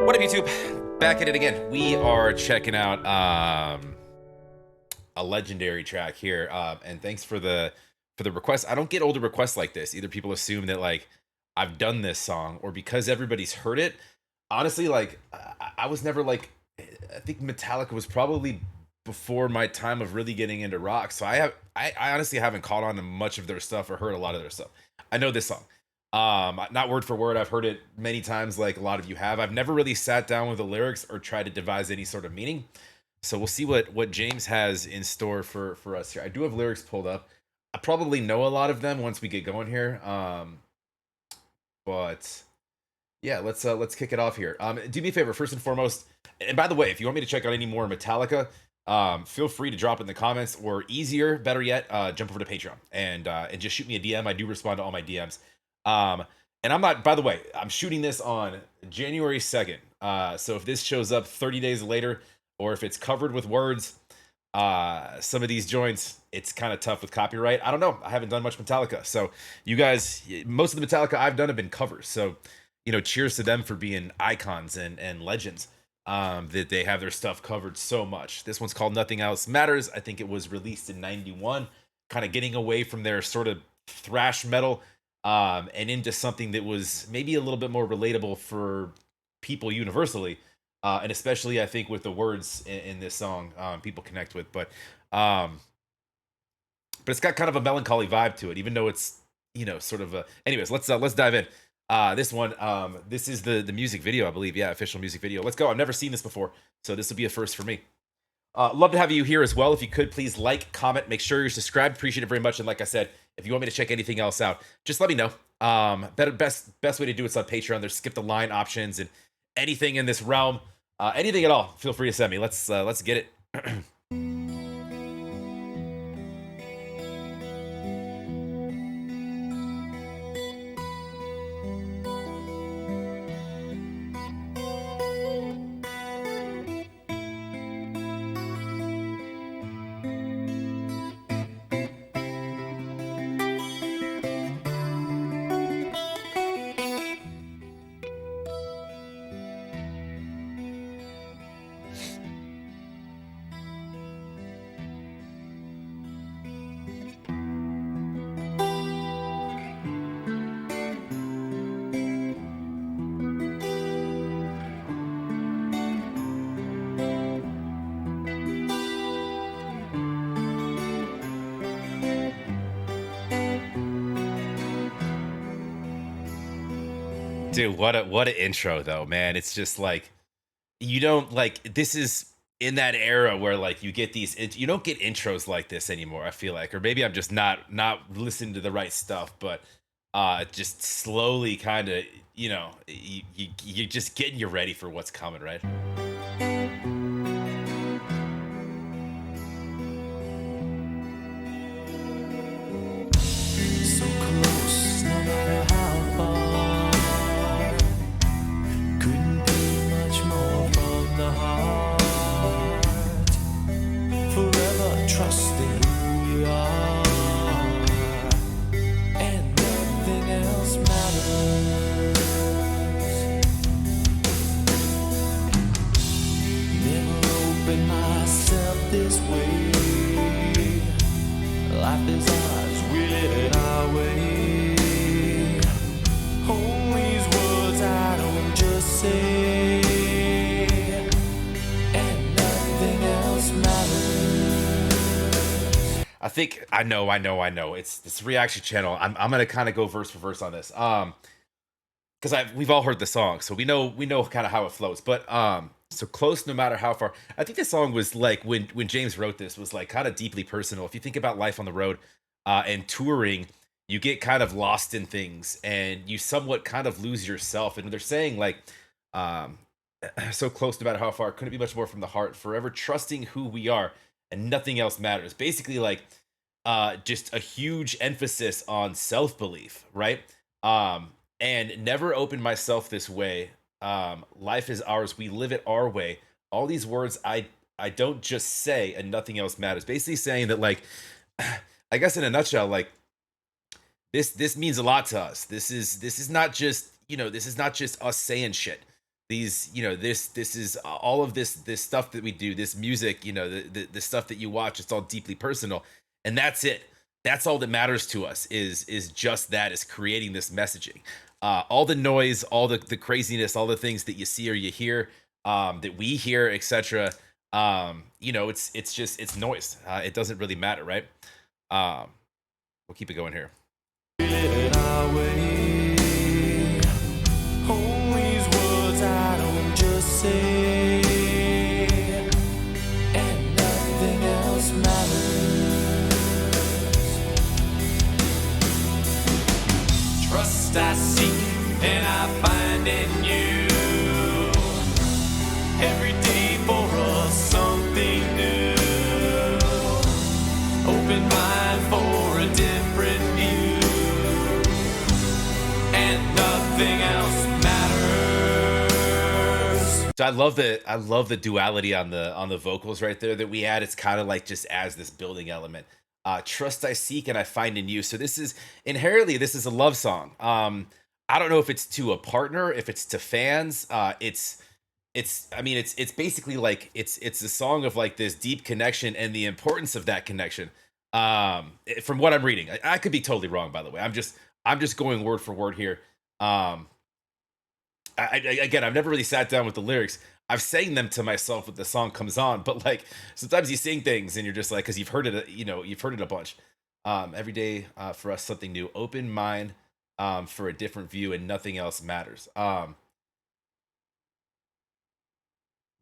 What up, YouTube? Back at it again. We are checking out a legendary track here, and thanks for the request. I don't get older requests like this. Either people assume that like I've done this song, or because everybody's heard it. Honestly, like I was never like. I think Metallica was probably before my time of really getting into rock. So I honestly haven't caught on to much of their stuff or heard a lot of their stuff. I know this song. Not word for word. I've heard it many times, like a lot of you have. I've never really sat down with the lyrics or tried to devise any sort of meaning. So we'll see what James has in store for us here. I do have lyrics pulled up. I probably know a lot of them once we get going here. But yeah, let's kick it off here. Do me a favor, first and foremost. And by the way, if you want me to check out any more Metallica, feel free to drop it in the comments, or easier, better yet, jump over to Patreon and just shoot me a DM. I do respond to all my DMs. Um, and I'm not. By the way, I'm shooting this on January 2nd. So if this shows up 30 days later, or if it's covered with words, some of these joints, it's kind of tough with copyright. I don't know. I haven't done much Metallica, so you guys, most of the Metallica I've done have been covers. So cheers to them for being icons and legends. That they have their stuff covered so much. This one's called Nothing Else Matters. I think it was released in '91, kind of getting away from their sort of thrash metal, and into something that was maybe a little bit more relatable for people universally, and especially I think with the words in this song, people connect with. But it's got kind of a melancholy vibe to it, even though it's sort of a. Anyways, let's dive in. This one, this is the music video, I believe. Yeah, official music video. Let's go. I've never seen this before, so this will be a first for me. Love to have you here as well. If you could, please like, comment, make sure you're subscribed. Appreciate it very much. And like I said, if you want me to check anything else out, just let me know. Best way to do it's on Patreon. There's skip the line options and anything in this realm, anything at all. Feel free to send me. Let's get it. Dude, what an intro though, man. It's just like you don't like this is in that era where like you get these you don't get intros like this anymore, I feel like. Or maybe I'm just not listening to the right stuff, but just slowly kind of, you're just getting you ready for what's coming, right? So close, no matter how far. Couldn't be much more from the heart. Forever trusting who you are, and nothing else matters. Never opened myself this way. Life is ours, we live it our way. Hold these words I don't just say, and nothing else matters. I think I know. It's this reaction channel. I'm gonna kind of go verse for verse on this. Because we've all heard the song, so we know kind of how it flows. But so close, no matter how far. I think this song was like when James wrote this was like kind of deeply personal. If you think about life on the road, and touring, you get kind of lost in things, and you somewhat kind of lose yourself. And they're saying like, um, so close, no matter how far, couldn't be much more from the heart. Forever trusting who we are, and nothing else matters. Basically, like, just a huge emphasis on self belief, right? And never open myself this way. Life is ours. We live it our way. All these words I don't just say, and nothing else matters. Basically saying that like, I guess in a nutshell, like this means a lot to us. This is not just this is not just us saying shit. These, this is all of this stuff that we do, this music, the stuff that you watch, it's all deeply personal, and that's it. That's all that matters to us, is just that, is creating this messaging. All the noise, all the craziness, all the things that you see or you hear, that we hear, etc. It's noise. It doesn't really matter, right? Um, we'll keep it going here. We live it our way. Hold these words I don't just say, and nothing else matters. Trust I seek and I find in you. Every day for us something new. Open mind for a different view, and nothing else matters. So I love the duality on the vocals right there that we add. It's kind of like just as this building element. Trust I seek and I find in you. So this is inherently, this is a love song. I don't know if it's to a partner, if it's to fans. It's basically like it's a song of like this deep connection and the importance of that connection. From what I'm reading, I could be totally wrong, by the way. I'm just going word for word here. Again, I've never really sat down with the lyrics. I've sang them to myself when the song comes on, but like sometimes you sing things and you're just like, because you've heard it, you've heard it a bunch. Every day, for us something new, open mind, for a different view, and nothing else matters.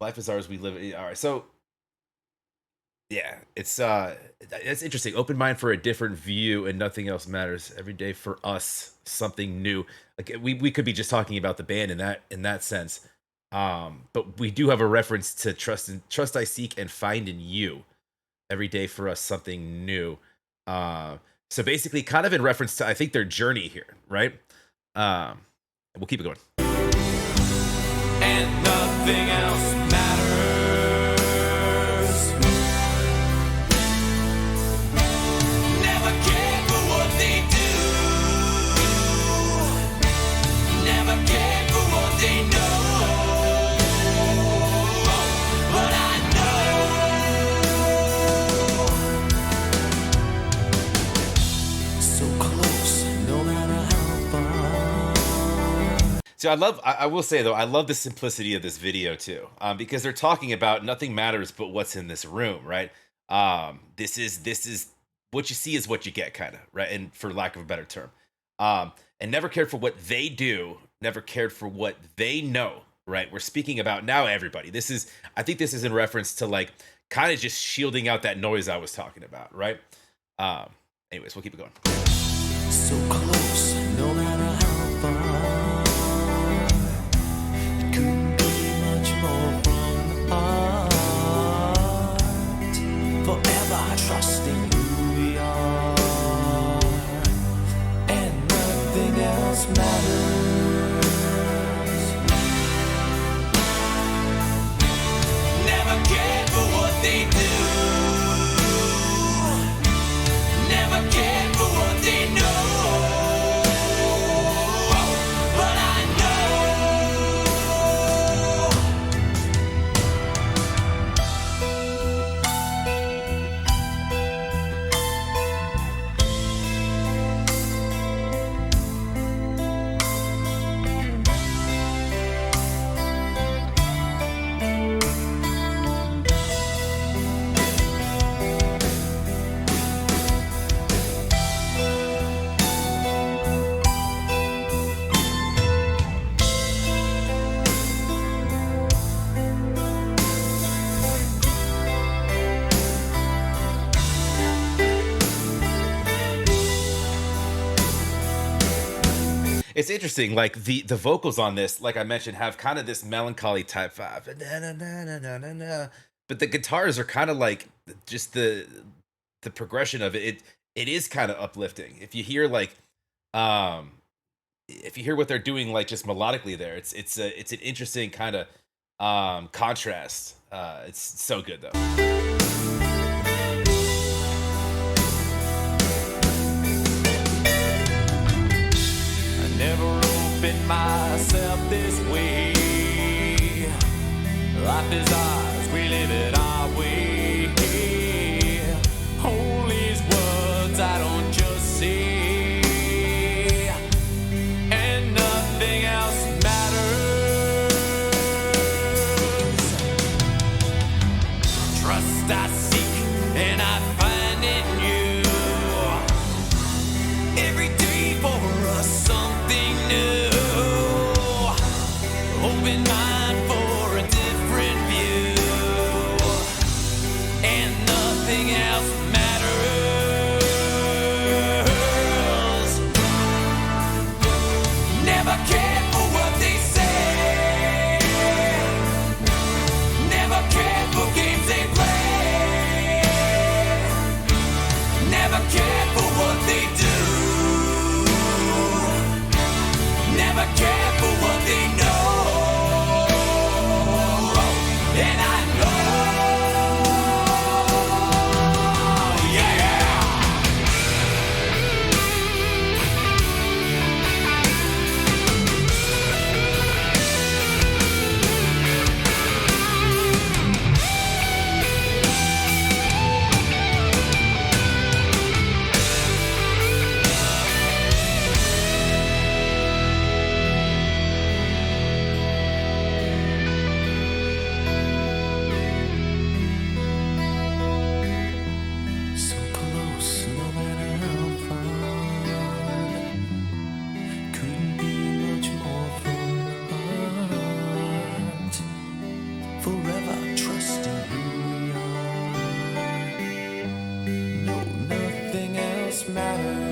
Life is ours, we live it. All right, so yeah, it's interesting. Open mind for a different view, and nothing else matters. Every day for us something new. Like we could be just talking about the band in that sense. But we do have a reference to trust I seek and find in you. Every day for us something new. So basically kind of in reference to, I think, their journey here, right? We'll keep it going. And nothing else matters. Never cared for what they do. Never cared for what they know. But I know. So close, no matter how far. So I will say though, I love the simplicity of this video too, because they're talking about nothing matters but what's in this room, right? This is what you see is what you get, kind of, right? And for lack of a better term, and never cared for what they do, never cared for what they know, right? We're speaking about now everybody. I think this is in reference to like kind of just shielding out that noise I was talking about, right? Anyways, we'll keep it going. So close, no matter how far. It couldn't be much more from the heart. Forever trusting who we are, and nothing else matters. Never cared for what they do. Never cared for what they know. But I It's interesting, like the vocals on this, like I mentioned, have kind of this melancholy type vibe. Na, na, na, na, na, na, na. But the guitars are kind of like just the progression of it. It is kind of uplifting. Um if you hear what they're doing, like just melodically there, it's an interesting kind of contrast. It's so good though. never opened myself this way. Life is ours, we live it our way. All these words I don't just say, and nothing else matters. Trust I seek and I find in you. Every day for us something new. Open mind for a different view, and nothing else matters. Never cared for what they say, never cared for games they play, never cared for what they do, never cared for what they know. And I know, yeah. So close, no matter how far. Couldn't be much more from the heart. Forever trusting who we are. No, nothing else matters.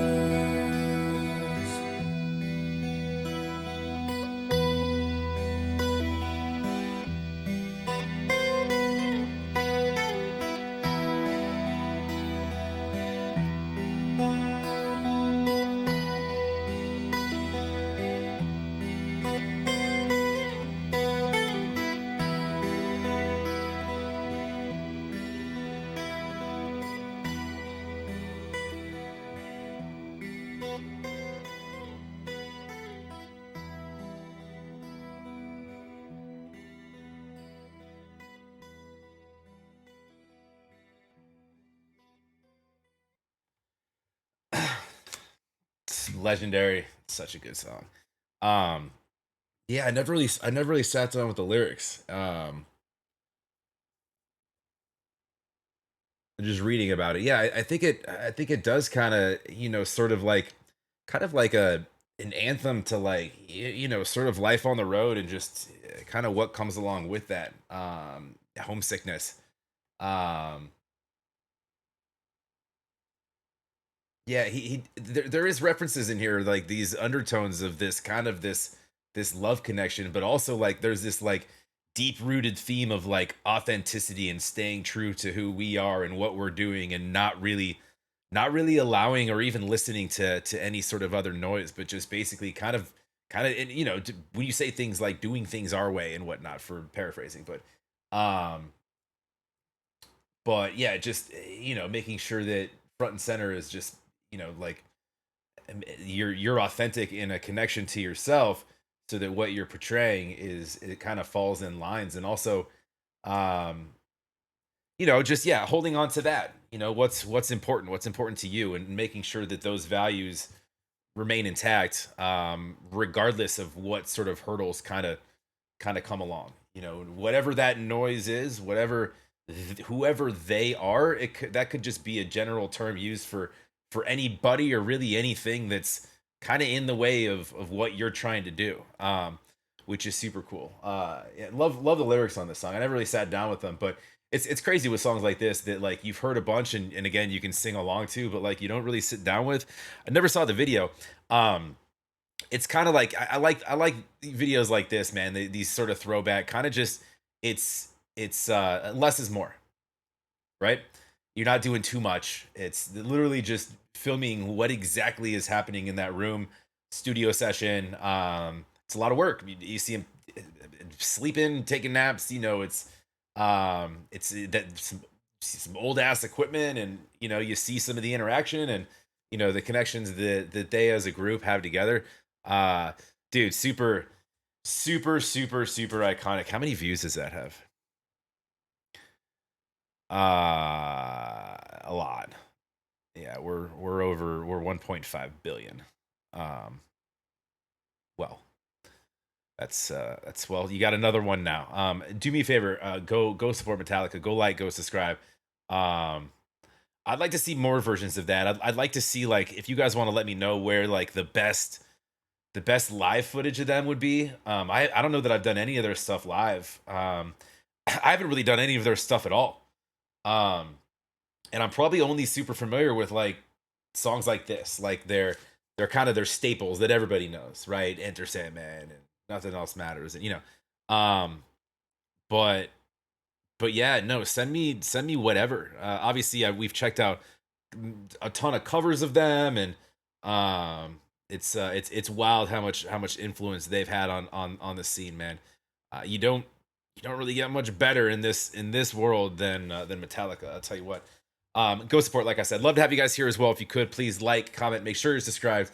It's legendary. Such a good song. Um, yeah, I never really sat down with the lyrics. Just reading about it. Yeah, I think it does kind of, sort of like a an anthem to like sort of life on the road and just kind of what comes along with that. Homesickness. Um yeah, there is references in here like these undertones of this kind of this love connection, but also like there's this like deep rooted theme of like authenticity and staying true to who we are and what we're doing and not really allowing or even listening to any sort of other noise, but just basically kind of when you say things like doing things our way and whatnot, for paraphrasing, um but yeah, just making sure that front and center is just like you're authentic in a connection to yourself, so that what you're portraying is it kind of falls in lines. And also um just yeah, holding on to that, what's important to you, and making sure that those values remain intact, regardless of what sort of hurdles kind of come along, whatever that noise is, whoever they are. That could just be a general term used for anybody or really anything that's kind of in the way of what you're trying to do, which is super cool. Yeah, love the lyrics on this song. I never really sat down with them, but it's crazy with songs like this that like you've heard a bunch, and again you can sing along to, but like you don't really sit down with. I never saw the video. It's kind of like I like videos like this, man. These sort of throwback kind of just it's less is more, right? You're not doing too much. It's literally just filming what exactly is happening in that room, studio session. It's a lot of work. You see him sleeping, taking naps. It's that some old ass equipment, and you see some of the interaction, and the connections that they as a group have together. Uh, Dude, super, super, super, super iconic. How many views does that have? A lot. Yeah, we're 1.5 billion. Um, well, that's well, you got another one now. Do me a favor, go support Metallica, go like, go subscribe. Um, I'd like to see more versions of that. I'd like to see, like, if you guys want to let me know where like the best live footage of them would be. I don't know that I've done any of their stuff live. I haven't really done any of their stuff at all. Um, and I'm probably only super familiar with like songs like this, like they're kind of their staples that everybody knows, right? Enter Sandman and Nothing Else Matters, and but yeah, no, send me whatever. Obviously, we've checked out a ton of covers of them, and it's wild how much influence they've had on the scene, man. You don't really get much better in this world than Metallica. I'll tell you what. Go support, like I said. Love to have you guys here as well. If you could, please like, comment, make sure you're subscribed.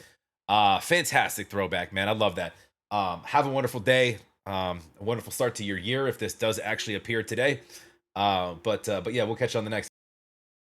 Fantastic throwback, man. I love that. Have a wonderful day. A wonderful start to your year if this does actually appear today. But yeah, we'll catch you on the next.